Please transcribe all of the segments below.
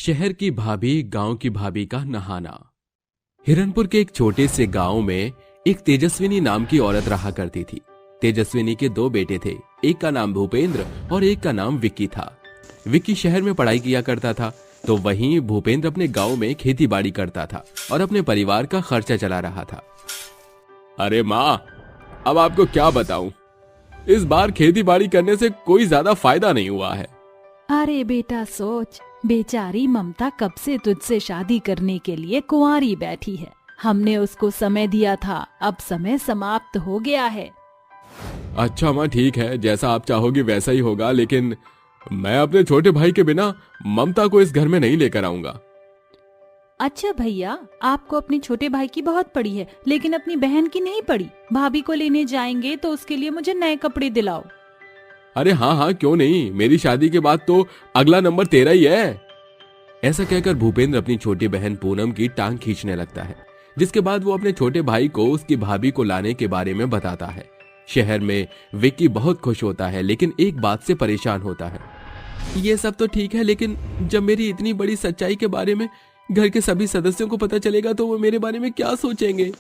शहर की भाभी गांव की भाभी का नहाना। हिरनपुर के एक छोटे से गांव में एक तेजस्विनी नाम की औरत रहा करती थी। तेजस्विनी के दो बेटे थे, एक का नाम भूपेंद्र और एक का नाम विक्की था। विक्की शहर में पढ़ाई किया करता था, तो वहीं भूपेंद्र अपने गांव में खेती बाड़ी करता था और अपने परिवार का खर्चा चला रहा था। अरे माँ, अब आपको क्या बताऊं, इस बार खेती बाड़ी करने से कोई ज्यादा फायदा नहीं हुआ है। अरे बेटा सोच, बेचारी ममता कब से तुझसे शादी करने के लिए कुंवारी बैठी है। हमने उसको समय दिया था, अब समय समाप्त हो गया है। अच्छा माँ, ठीक है, जैसा आप चाहोगी वैसा ही होगा, लेकिन मैं अपने छोटे भाई के बिना ममता को इस घर में नहीं लेकर आऊंगा। अच्छा भैया, आपको अपने छोटे भाई की बहुत पड़ी है, लेकिन अपनी बहन की नहीं पड़ी। भाभी को लेने जाएंगे तो उसके लिए मुझे नए कपड़े दिलाओ। अरे हाँ हाँ, क्यों नहीं, मेरी शादी के बाद तो अगला नंबर तेरा ही है। ऐसा कहकर भूपेंद्र अपनी छोटी बहन पूनम की टांग खींचने लगता है, जिसके बाद वो अपने छोटे भाई को उसकी भाभी को लाने के बारे में बताता है। शहर में विक्की बहुत खुश होता है, लेकिन एक बात से परेशान होता है। ये सब तो ठीक है, लेकिन जब मेरी इतनी बड़ी सच्चाई के बारे में घर के सभी सदस्यों को पता चलेगा तो वो मेरे बारे में क्या सोचेंगे।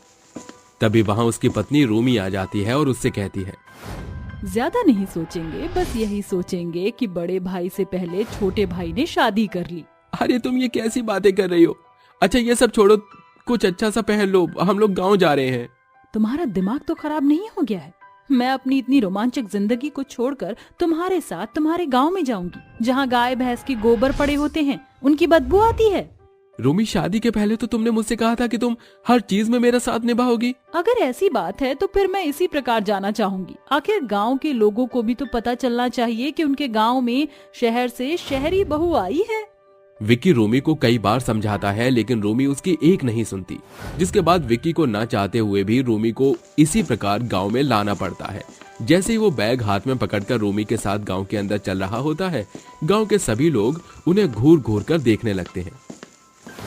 तभी वहां उसकी पत्नी रूमी आ जाती है और उससे कहती है, ज्यादा नहीं सोचेंगे, बस यही सोचेंगे कि बड़े भाई से पहले छोटे भाई ने शादी कर ली। अरे तुम ये कैसी बातें कर रही हो। अच्छा ये सब छोड़ो, कुछ अच्छा सा पहन लो, हम लोग गांव जा रहे हैं। तुम्हारा दिमाग तो खराब नहीं हो गया है? मैं अपनी इतनी रोमांचक जिंदगी को छोड़कर तुम्हारे साथ तुम्हारे गांव में जाऊंगी, जहां गाय भैंस के गोबर पड़े होते हैं, उनकी बदबू आती है। रूमी, शादी के पहले तो तुमने मुझसे कहा था कि तुम हर चीज में मेरा साथ निभाओगी। अगर ऐसी बात है तो फिर मैं इसी प्रकार जाना चाहूंगी। आखिर गांव के लोगों को भी तो पता चलना चाहिए कि उनके गांव में शहर से शहरी बहू आई है। विक्की रूमी को कई बार समझाता है, लेकिन रूमी उसकी एक नहीं सुनती, जिसके बाद विक्की को ना चाहते हुए भी रूमी को इसी प्रकार गांव में लाना पड़ता है। जैसे ही वो बैग हाथ में पकड़कर रूमी के साथ गांव के अंदर चल रहा होता है, गांव के सभी लोग उन्हें घूर घूर कर देखने लगते हैं।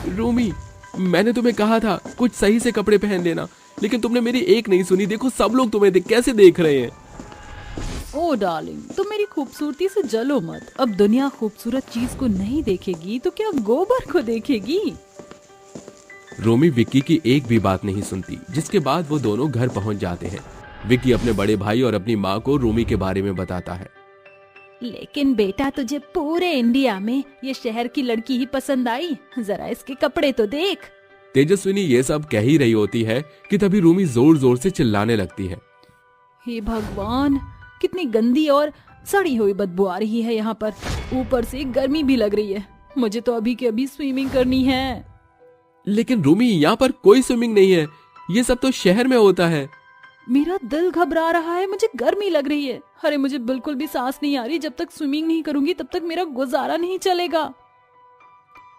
रूमी, मैंने तुम्हें कहा था कुछ सही से कपड़े पहन लेना, लेकिन तुमने मेरी एक नहीं सुनी। देखो सब लोग तुम्हें कैसे देख रहे हैं। ओ डार्लिंग, तुम मेरी खूबसूरती से जलो मत। अब दुनिया खूबसूरत चीज को नहीं देखेगी तो क्या गोबर को देखेगी। रूमी विक्की की एक भी बात नहीं सुनती, जिसके बाद वो दोनों घर पहुंच जाते हैं। विक्की अपने बड़े भाई और अपनी माँ को रूमी के बारे में बताता है। लेकिन बेटा, तुझे पूरे इंडिया में ये शहर की लड़की ही पसंद आई? जरा इसके कपड़े तो देख। तेजस्विनी ये सब कह ही रही होती है कि तभी रूमी जोर जोर से चिल्लाने लगती है। हे भगवान, कितनी गंदी और सड़ी हुई बदबू आ रही है यहाँ पर। ऊपर से गर्मी भी लग रही है। मुझे तो अभी के अभी स्विमिंग करनी है। लेकिन रूमी, यहाँ पर कोई स्विमिंग नहीं है, ये सब तो शहर में होता है। मेरा दिल घबरा रहा है, मुझे गर्मी लग रही है। अरे मुझे बिल्कुल भी सांस नहीं आ रही। जब तक स्विमिंग नहीं करूंगी तब तक मेरा गुजारा नहीं चलेगा।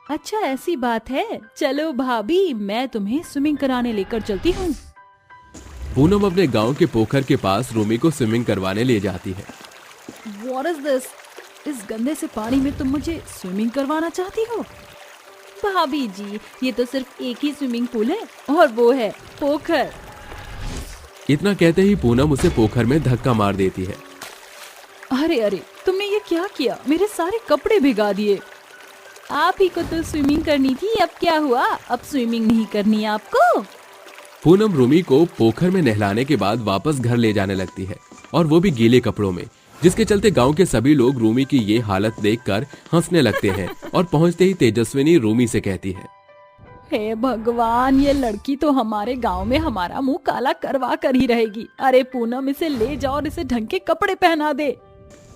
अच्छा ऐसी बात है, चलो भाभी, मैं तुम्हें स्विमिंग कराने लेकर चलती हूँ। पूनम अपने गांव के पोखर के पास रूमी को स्विमिंग करवाने ले जाती है। What is this? इस गंदे से पानी में तुम मुझे स्विमिंग करवाना चाहती हो? भाभी जी, ये तो सिर्फ एक ही स्विमिंग पूल है और वो है पोखर। इतना कहते ही पूनम उसे पोखर में धक्का मार देती है। अरे अरे, तुमने ये क्या किया? मेरे सारे कपड़े भिगा दिए। आप ही को तो स्विमिंग करनी थी, अब क्या हुआ? अब स्विमिंग नहीं करनी है आपको? पूनम रूमी को पोखर में नहलाने के बाद वापस घर ले जाने लगती है, और वो भी गीले कपड़ों में, जिसके चलते गांव के सभी लोग रूमी की ये हालत देखकर हंसने लगते हैं। और पहुंचते ही तेजस्विनी रूमी से कहती है, हे भगवान, ये लड़की तो हमारे गांव में हमारा मुंह काला करवा कर ही रहेगी। अरे पूनम, इसे ले जाओ और इसे ढंग के कपड़े पहना दे।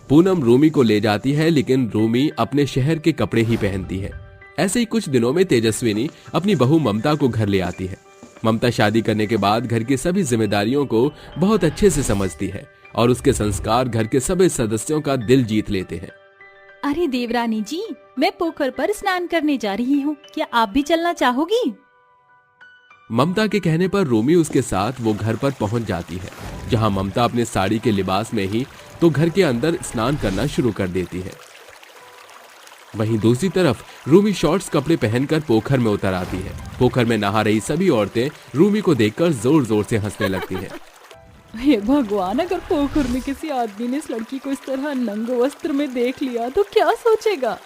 पूनम रूमी को ले जाती है, लेकिन रूमी अपने शहर के कपड़े ही पहनती है। ऐसे ही कुछ दिनों में तेजस्विनी अपनी बहू ममता को घर ले आती है। ममता शादी करने के बाद घर की सभी जिम्मेदारियों को बहुत अच्छे से समझती है, और उसके संस्कार घर के सभी सदस्यों का दिल जीत लेते हैं। अरे देवरानी जी, मैं पोखर पर स्नान करने जा रही हूँ, क्या आप भी चलना चाहोगी? ममता के कहने पर रूमी उसके साथ वो घर पर पहुंच जाती है, जहां ममता अपने साड़ी के लिबास में ही तो घर के अंदर स्नान करना शुरू कर देती है। वहीं दूसरी तरफ रूमी शॉर्ट्स कपड़े पहनकर पोखर में उतर आती है। पोखर में नहा रही सभी औरतें रूमी को देखकर जोर जोर से हंसने लगती हैं। हे भगवान, अगर पोखर में किसी आदमी ने इस लड़की को इस तरह नंगे वस्त्र में देख लिया तो क्या सोचेगा?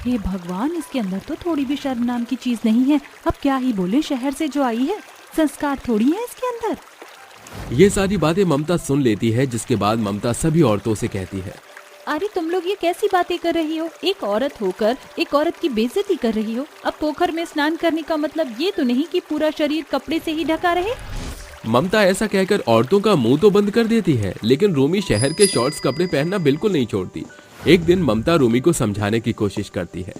हे भगवान, इसके अंदर तो थोड़ी भी शर्म नाम की चीज नहीं है। अब क्या ही बोले, शहर से जो आई है, संस्कार थोड़ी है इसके अंदर। ये सारी बातें ममता सुन लेती है, जिसके बाद ममता सभी औरतों से कहती है, अरे तुम लोग ये कैसी बातें कर रही हो? एक औरत होकर एक औरत की बेइज्जती कर रही हो। अब पोखर में स्नान करने का मतलब ये तो नहीं कि पूरा शरीर कपड़े से ही ढका रहे। ममता ऐसा कहकर औरतों का मुंह तो बंद कर देती है, लेकिन रूमी शहर के शॉर्ट्स कपड़े पहनना बिल्कुल नहीं छोड़ती। एक दिन ममता रूमी को समझाने की कोशिश करती है।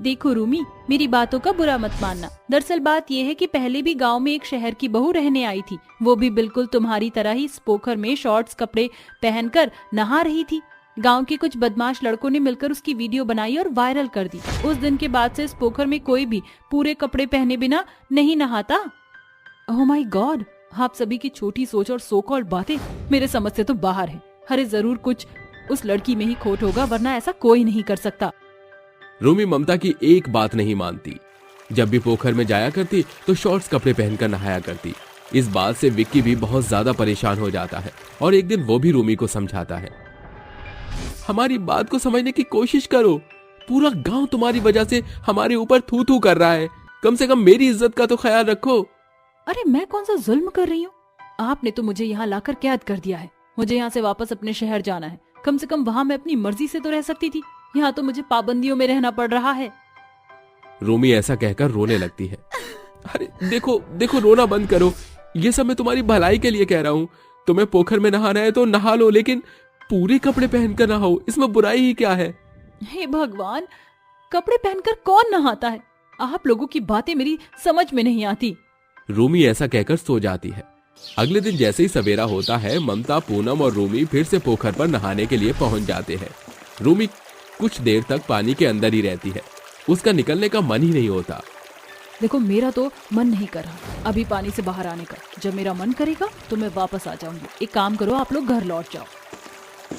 देखो रूमी, मेरी बातों का बुरा मत मानना। दरअसल बात यह है कि पहले भी गांव में एक शहर की बहू रहने आई थी। वो भी बिल्कुल तुम्हारी तरह ही इस पोखर में शॉर्ट्स कपड़े पहनकर नहा रही थी। गांव के कुछ बदमाश लड़कों ने मिलकर उसकी वीडियो बनाई और वायरल कर दी। उस दिन के बाद से इस पोखर में कोई भी पूरे कपड़े पहने बिना नहीं नहाता। ओह माय गॉड, आप सभी की छोटी सोच और सो कॉल्ड बातें मेरे समझ से तो बाहर है। अरे जरूर कुछ उस लड़की में ही खोट होगा, वरना ऐसा कोई नहीं कर सकता। रूमी ममता की एक बात नहीं मानती। जब भी पोखर में जाया करती तो शॉर्ट्स कपड़े पहनकर नहाया करती। इस बात से विक्की भी बहुत ज्यादा परेशान हो जाता है और एक दिन वो भी रूमी को समझाता है, हमारी बात को समझने की कोशिश करो। पूरा गांव तुम्हारी वजह से हमारे ऊपर थू थू कर रहा है। कम से कम मेरी इज्जत का तो ख्याल रखो। अरे मैं कौन सा जुल्म कर रही हूँ? आपने तो मुझे यहाँ लाकर कैद कर दिया है। मुझे यहाँ से वापस अपने शहर जाना है। कम से कम वहाँ मैं अपनी मर्जी से तो रह सकती थी। यहाँ तो मुझे पाबंदियों में रहना पड़ रहा है। रूमी ऐसा कहकर रोने लगती है। अरे देखो देखो, रोना बंद करो। ये सब मैं तुम्हारी भलाई के लिए कह रहा हूँ। तुम्हें पोखर में नहाना है तो नहा लो, लेकिन पूरे कपड़े पहनकर नहाओ। इसमें बुराई ही क्या है? हे भगवान, कपड़े पहनकर कौन नहाता है? आप लोगों की बातें मेरी समझ में नहीं आती। रूमी ऐसा कहकर सो जाती है। अगले दिन जैसे ही सवेरा होता है, ममता, पूनम और रूमी फिर से पोखर पर नहाने के लिए पहुंच जाते हैं। रूमी कुछ देर तक पानी के अंदर ही रहती है। उसका निकलने का मन ही नहीं होता। देखो, मेरा तो मन नहीं कर रहा अभी पानी से बाहर आने का। जब मेरा मन करेगा तो मैं वापस आ जाऊंगी। एक काम करो, आप लोग घर लौट जाओ।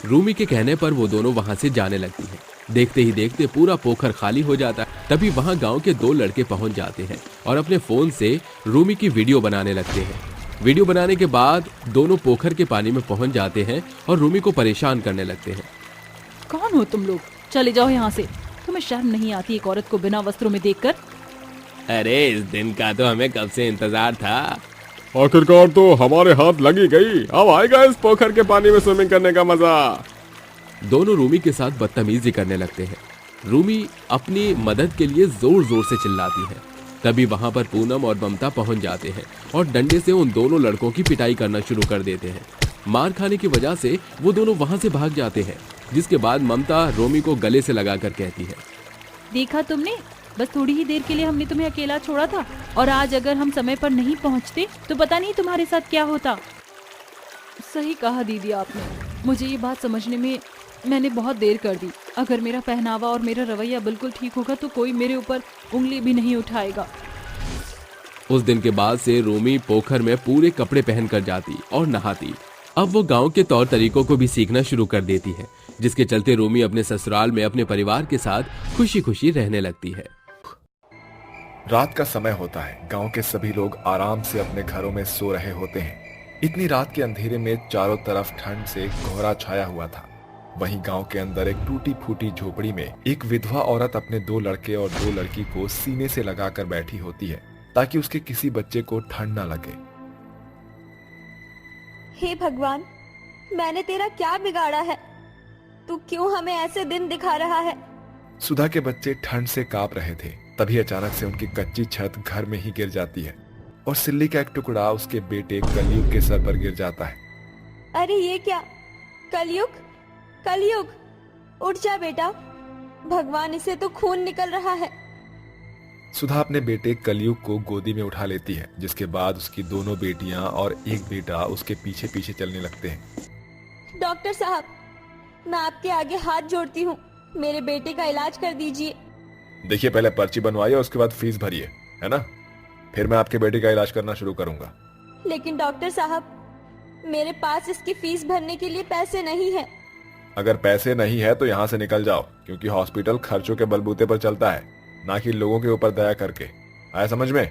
रूमी के कहने पर वो दोनों वहां से जाने लगती हैं। देखते ही देखते पूरा पोखर खाली हो जाता है। तभी वहां गांव के दो लड़के पहुंच जाते हैं और अपने फोन से रूमी की वीडियो बनाने लगते हैं। वीडियो बनाने के बाद दोनों पोखर के पानी में पहुंच जाते हैं और रूमी को परेशान करने लगते हैं। कौन हो तुम लोग? चले जाओ यहाँ से। तुम्हें शर्म नहीं आती एक औरत को बिना वस्त्रों में देखकर? अरे इस दिन का तो हमें कब से इंतजार था। आखिरकार तो हमारे हाथ लगी गई। अब आएगा इस पोखर के पानी में स्विमिंग करने का मजा। दोनों रूमी के साथ बदतमीजी करने लगते हैं। रूमी अपनी मदद के लिए जोर जोर से चिल्लाती है। तभी वहां पर पूनम और ममता पहुंच जाते हैं और डंडे से उन दोनों लड़कों की पिटाई करना शुरू कर देते हैं। मार खाने की वजह से वो दोनों वहां से भाग जाते हैं, जिसके बाद ममता रूमी को गले से लगाकर कहती है, देखा तुमने, बस थोड़ी ही देर के लिए हमने तुम्हें अकेला छोड़ा था, और आज अगर हम समय पर नहीं पहुंचते तो पता नहीं तुम्हारे साथ क्या होता। सही कहा दीदी आपने। मुझे ये बात समझने में मैंने बहुत देर कर दी। अगर मेरा पहनावा और मेरा रवैया बिल्कुल ठीक होगा तो कोई मेरे ऊपर उंगली भी नहीं उठाएगा। उस दिन के बाद से रूमी पोखर में पूरे कपड़े पहनकर जाती और नहाती। अब वो गांव के तौर तरीकों को भी सीखना शुरू कर देती है, जिसके चलते रूमी अपने ससुराल में अपने परिवार के साथ खुशी खुशी रहने लगती है। रात का समय होता है। गांव के सभी लोग आराम से अपने घरों में सो रहे होते हैं। इतनी रात के अंधेरे में चारों तरफ ठंड से कोहरा छाया हुआ था। वहीं गांव के अंदर एक टूटी फूटी झोपड़ी में एक विधवा औरत अपने 2 लड़के और 2 लड़की को सीने से लगाकर बैठी होती है, ताकि उसके किसी बच्चे को ठंड ना लगे। हे भगवान, मैंने तेरा क्या बिगाड़ा है? तू क्यों हमें ऐसे दिन दिखा रहा है? सुधा के बच्चे ठंड से कांप रहे थे। तभी अचानक से उनकी कच्ची छत घर में ही गिर जाती है और सिल्ली का एक टुकड़ा उसके बेटे कलयुग के सर पर गिर जाता है। अरे ये क्या? कलयुग, कलयुग, उठ जा बेटा। भगवान, इसे तो खून निकल रहा है। सुधा अपने बेटे कलयुग को गोदी में उठा लेती है, जिसके बाद उसकी दोनों बेटियां और एक बेटा उसके पीछे पीछे चलने लगते हैं। डॉक्टर साहब, मैं आपके आगे हाथ जोड़ती हूँ, मेरे बेटे का इलाज कर दीजिए। देखिए, पहले पर्ची बनवाइए, उसके बाद फीस भरिए, है ना? फिर मैं आपके बेटे का इलाज करना शुरू करूंगा। लेकिन डॉक्टर साहब, मेरे पास इसकी फीस भरने के लिए पैसे नहीं है। अगर पैसे नहीं है तो यहाँ से निकल जाओ, क्योंकि हॉस्पिटल खर्चों के बलबूते पर चलता है, ना कि लोगों के ऊपर दया करके। आया समझ में?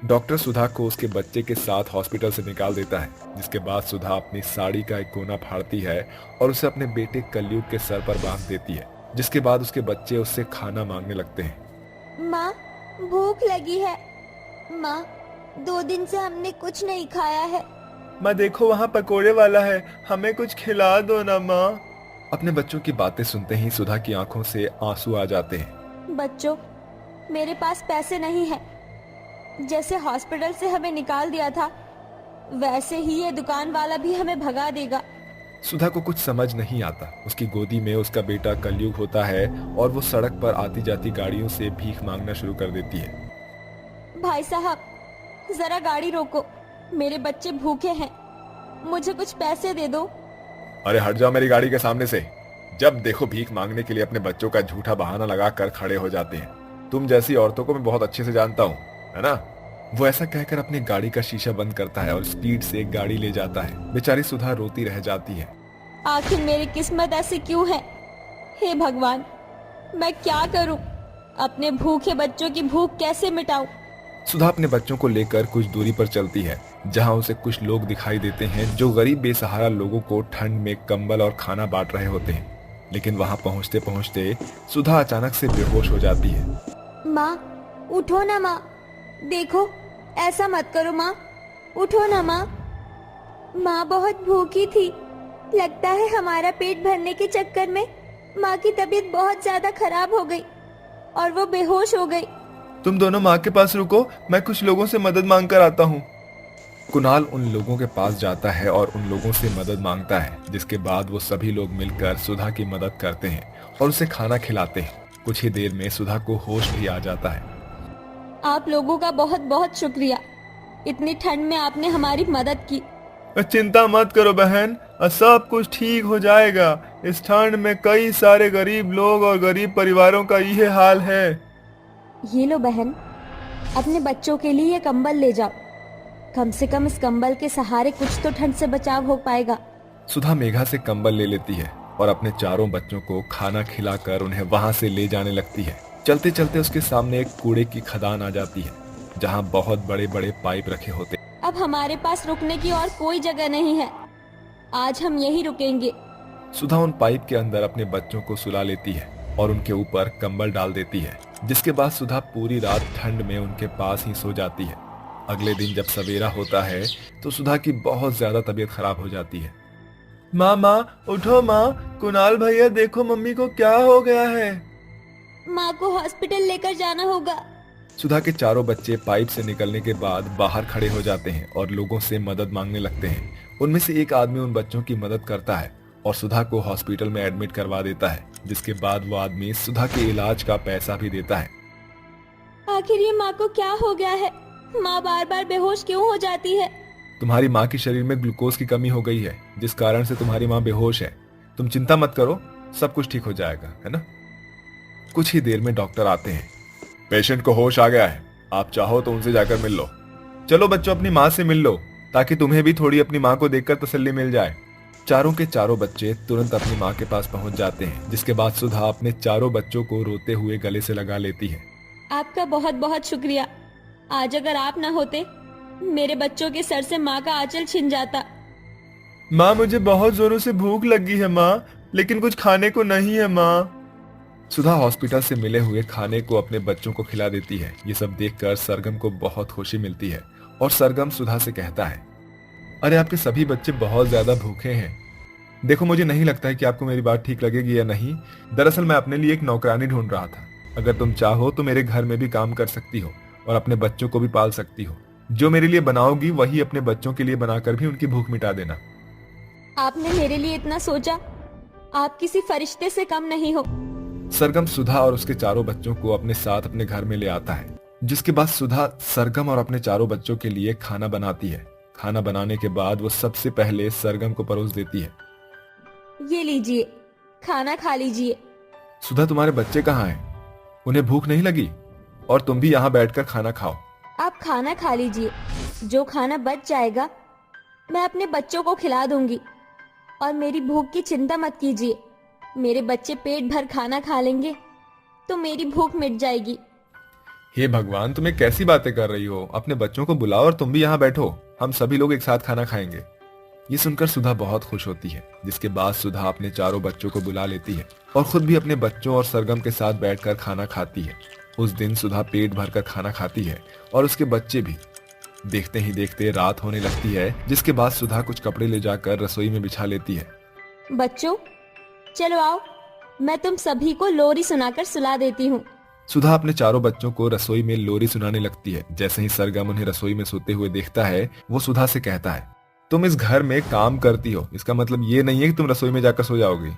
डॉक्टर सुधा को उसके बच्चे के साथ हॉस्पिटल से निकाल देता है, जिसके बाद सुधा अपनी साड़ी का एक कोना फाड़ती है और उसे अपने बेटे कलयुग के सर पर बांध देती है, जिसके बाद उसके बच्चे उससे खाना मांगने लगते हैं। माँ, भूख लगी है। माँ, 2 दिन से हमने कुछ नहीं खाया है। माँ देखो वहाँ पकोड़े वाला है, हमें कुछ खिला दो ना माँ। अपने बच्चों की बातें सुनते ही सुधा की आंखों से आंसू आ जाते हैं। बच्चों, मेरे पास पैसे नहीं है। जैसे हॉस्पिटल से हमें निकाल दिया था, वैसे ही ये दुकान वाला भी हमें भगा देगा। सुधा को कुछ समझ नहीं आता। उसकी गोदी में उसका बेटा कलयुग होता है और वो सड़क पर आती जाती गाड़ियों से भीख मांगना शुरू कर देती है। भाई साहब, जरा गाड़ी रोको, मेरे बच्चे भूखे हैं, मुझे कुछ पैसे दे दो। अरे हट जाओ मेरी गाड़ी के सामने से। जब देखो भीख मांगने के लिए अपने बच्चों का झूठा बहाना लगा कर खड़े हो जाते हैं। तुम जैसी औरतों को मैं बहुत अच्छे से जानता हूँ, है ना। वो ऐसा कहकर अपनी गाड़ी का शीशा बंद करता है और स्पीड से गाड़ी ले जाता है। बेचारी सुधा रोती रह जाती है। आखिर मेरी किस्मत ऐसी क्यों है? हे भगवान, मैं क्या करूं? अपने भूखे बच्चों की भूख कैसे मिटाऊं? सुधा अपने बच्चों को लेकर कुछ दूरी पर चलती है, जहां उसे कुछ लोग दिखाई देते हैं जो गरीब बेसहारा लोगों को ठंड में कंबल और खाना बांट रहे होते हैं। लेकिन वहां पहुंचते पहुंचते सुधा अचानक से बेहोश हो जाती है। माँ, उठो ना माँ, देखो ऐसा मत करो माँ, उठो ना माँ। माँ बहुत भूखी थी, लगता है हमारा पेट भरने के चक्कर में माँ की तबीयत बहुत ज्यादा खराब हो गई और वो बेहोश हो गई। तुम दोनों माँ के पास रुको, मैं कुछ लोगों से मदद मांग कर आता हूँ। कुणाल उन लोगों के पास जाता है और उन लोगों से मदद मांगता है, जिसके बाद वो सभी लोग मिलकर सुधा की मदद करते हैं और उसे खाना खिलाते हैं। कुछ ही देर में सुधा को होश भी आ जाता है। आप लोगों का बहुत बहुत शुक्रिया, इतनी ठंड में आपने हमारी मदद की। चिंता मत करो बहन, सब कुछ ठीक हो जाएगा। इस ठंड में कई सारे गरीब लोग और गरीब परिवारों का यही हाल है। ये लो बहन, अपने बच्चों के लिए ये कंबल ले जाओ, कम से कम इस कंबल के सहारे कुछ तो ठंड से बचाव हो पाएगा। सुधा मेघा से कंबल ले लेती है और अपने चारों बच्चों को खाना खिलाकर उन्हें वहां से ले जाने लगती है। चलते चलते उसके सामने एक कूड़े की खदान आ जाती है, जहां बहुत बड़े बड़े पाइप रखे होते। अब हमारे पास रुकने की और कोई जगह नहीं है, आज हम यहीं रुकेंगे। सुधा उन पाइप के अंदर अपने बच्चों को सुला लेती है और उनके ऊपर कंबल डाल देती है, जिसके बाद सुधा पूरी रात ठंड में उनके पास ही सो जाती है। अगले दिन जब सवेरा होता है तो सुधा की बहुत ज्यादा तबीयत खराब हो जाती है। माँ उठो माँ, कुणाल भैया देखो मम्मी को क्या हो गया है। माँ को हॉस्पिटल लेकर जाना होगा। सुधा के चारों बच्चे पाइप से निकलने के बाद बाहर खड़े हो जाते हैं और लोगों से मदद मांगने लगते हैं। उनमें से एक आदमी उन बच्चों की मदद करता है और सुधा को हॉस्पिटल में एडमिट करवा देता है, जिसके बाद वो आदमी सुधा के इलाज का पैसा भी देता है। आखिर ये माँ को क्या हो गया है? माँ बार बार बेहोश क्यों हो जाती है? तुम्हारी माँ के शरीर में ग्लूकोज की कमी हो गई है, जिस कारण से तुम्हारी माँ बेहोश है। तुम चिंता मत करो, सब कुछ ठीक हो जाएगा, है ना। कुछ ही देर में डॉक्टर आते हैं। पेशेंट को होश आ गया है, आप चाहो तो उनसे जाकर मिल लो। चलो बच्चों, अपनी माँ से मिल लो, ताकि तुम्हें भी थोड़ी अपनी माँ को देखकर तसल्ली मिल जाए। चारों के चारों बच्चे तुरंत अपनी माँ के पास पहुंच जाते हैं, जिसके बाद सुधा अपने चारों बच्चों को रोते हुए गले से लगा लेती है। आपका बहुत बहुत शुक्रिया, आज अगर आप ना होते मेरे बच्चों के सर से माँ का आंचल छिन जाता। माँ मुझे बहुत जोरों से भूख लगी है माँ, लेकिन कुछ खाने को नहीं है माँ। सुधा हॉस्पिटल से मिले हुए खाने को अपने बच्चों को खिला देती है। ये सब देखकर सरगम को बहुत खुशी मिलती है और सरगम सुधा से कहता है, अरे आपके सभी बच्चे बहुत ज्यादा भूखे हैं। देखो, मुझे नहीं लगता है कि आपको मेरी बात ठीक लगेगी या नहीं। दरअसल मैं अपने लिए एक नौकरानी ढूंढ रहा था। अगर तुम चाहो तो मेरे घर में भी काम कर सकती हो और अपने बच्चों को भी पाल सकती हो। जो मेरे लिए बनाओगी वही अपने बच्चों के लिए बनाकर भी उनकी भूख मिटा देना। आपने मेरे लिए इतना सोचा, आप किसी फरिश्ते से कम नहीं हो। सरगम सुधा और उसके चारों बच्चों को अपने साथ अपने घर में ले आता है, जिसके बाद सुधा सरगम और अपने चारों बच्चों के लिए खाना बनाती है। खाना बनाने के बाद वो सबसे पहले सरगम को परोस देती है। ये लीजिए, खाना खा लीजिए। सुधा, तुम्हारे बच्चे कहाँ हैं? उन्हें भूख नहीं लगी? और तुम भी यहाँ बैठकर खाना खाओ। आप खाना खा लीजिए, जो खाना बच जाएगा मैं अपने बच्चों को खिला दूंगी। और मेरी भूख की चिंता मत कीजिए, मेरे बच्चे पेट भर खाना खा लेंगे तो मेरी भूख मिट जाएगी। हे भगवान, तुम्हें कैसी बातें कर रही हो? अपने बच्चों को बुलाओ और तुम भी यहाँ बैठो, हम सभी लोग एक साथ खाना खाएंगे। ये सुनकर सुधा बहुत खुश होती है, जिसके बाद सुधा अपने चारों बच्चों को बुला लेती है और खुद भी अपने बच्चों और सरगम के साथ बैठकर खाना खाती है। उस दिन सुधा पेट भरकर खाना खाती है और उसके बच्चे भी। देखते ही देखते रात होने लगती है, जिसके बाद सुधा कुछ कपड़े ले जाकर रसोई में बिछा लेती है। बच्चों चलो आओ, मैं तुम सभी को लोरी सुनाकर सुला देती हूँ। सुधा अपने चारों बच्चों को रसोई में लोरी सुनाने लगती है। जैसे ही सरगम उन्हें रसोई में सोते हुए देखता है, वो सुधा से कहता है, तुम इस घर में काम करती हो, इसका मतलब ये नहीं है कि तुम रसोई में जाकर सो जाओगी।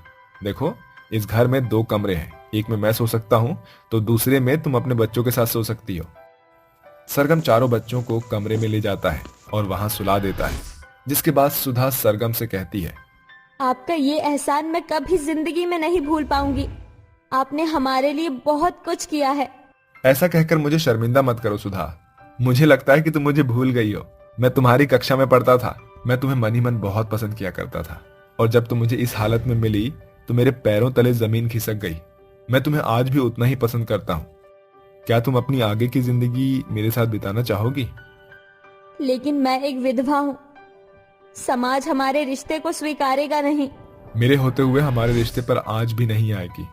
देखो, इस घर में 2 कमरे हैं, एक में मैं सो सकता हूँ तो दूसरे में तुम अपने बच्चों के साथ सो सकती हो। सरगम चारों बच्चों को कमरे में ले जाता है और वहां सुला देता है, जिसके बाद सुधा सरगम से कहती है, आपका ये एहसान मैं कभी जिंदगी में नहीं भूल पाऊंगी। आपने हमारे लिए बहुत कुछ किया है। ऐसा कहकर मुझे शर्मिंदा मत करो सुधा। मुझे लगता है कि तुम मुझे भूल गई हो। मैं तुम्हारी कक्षा में पढ़ता था, मैं तुम्हें मन ही मन बहुत पसंद किया करता था, और जब तुम मुझे इस हालत में मिली तो मेरे पैरों तले जमीन खिसक गई। मैं तुम्हें आज भी उतना ही पसंद करता हूँ। क्या तुम अपनी आगे की जिंदगी मेरे साथ बिताना चाहोगी? लेकिन मैं एक विधवा हूँ, समाज हमारे रिश्ते को स्वीकारेगा नहीं। मेरे होते हुए हमारे रिश्ते पर आज भी नहीं आएगी।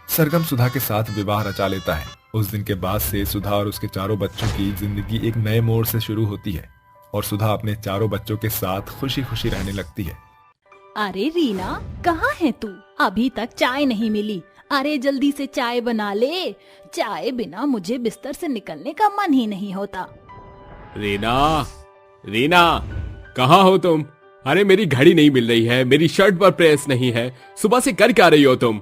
सरगम सुधा के साथ विवाह रचा लेता है। उस दिन के बाद से सुधा और उसके चारों बच्चों की जिंदगी एक नए मोड़ से शुरू होती है और सुधा अपने चारों बच्चों के साथ खुशी खुशी रहने लगती है। अरे रीना, कहाँ है तू? अभी तक चाय नहीं मिली। अरे जल्दी से चाय बना ले। चाय बिना मुझे बिस्तर से निकलने का मन ही नहीं होता। रीना, रीना, कहाँ हो तुम? अरे मेरी घड़ी नहीं मिल रही है, मेरी शर्ट पर प्रेस नहीं है। सुबह से कर क्या रही हो तुम?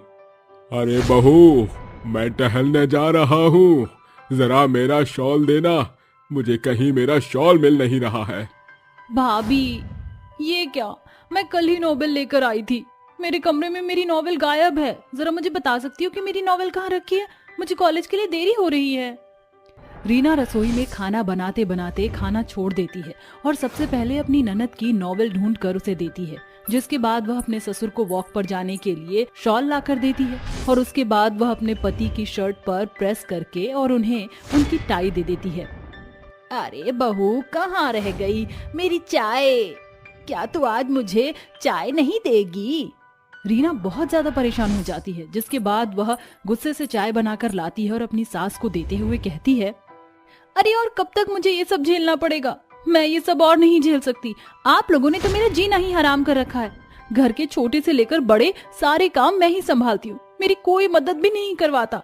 अरे बहू, मैं टहलने जा रहा हूँ, जरा मेरा शॉल देना, मुझे कहीं मेरा शॉल मिल नहीं रहा है। भाभी, ये क्या? मैं कल ही नॉवेल लेकर आई थी, मेरे कमरे में मेरी नॉवेल गायब है। जरा मुझे बता सकती हो कि मेरी नॉवेल कहाँ रखी है? मुझे कॉलेज के लिए देरी हो रही है। रीना रसोई में खाना बनाते बनाते खाना छोड़ देती है और सबसे पहले अपनी ननद की नॉवेल ढूंढ कर उसे देती है, जिसके बाद वह अपने ससुर को वॉक पर जाने के लिए शॉल ला कर देती है और उसके बाद वह अपने पति की शर्ट पर प्रेस करके और उन्हें उनकी टाई दे देती है। अरे बहू, कहाँ रह गई मेरी चाय? क्या तू आज मुझे चाय नहीं देगी? रीना बहुत ज्यादा परेशान हो जाती है, जिसके बाद वह गुस्से से चाय बनाकर लाती है और अपनी सास को देते हुए कहती है, अरे और कब तक मुझे ये सब झेलना पड़ेगा? मैं ये सब और नहीं झेल सकती। आप लोगों ने तो मेरा जीना ही हराम कर रखा है। घर के छोटे से लेकर बड़े सारे काम मैं ही संभालती हूँ, मेरी कोई मदद भी नहीं करवाता।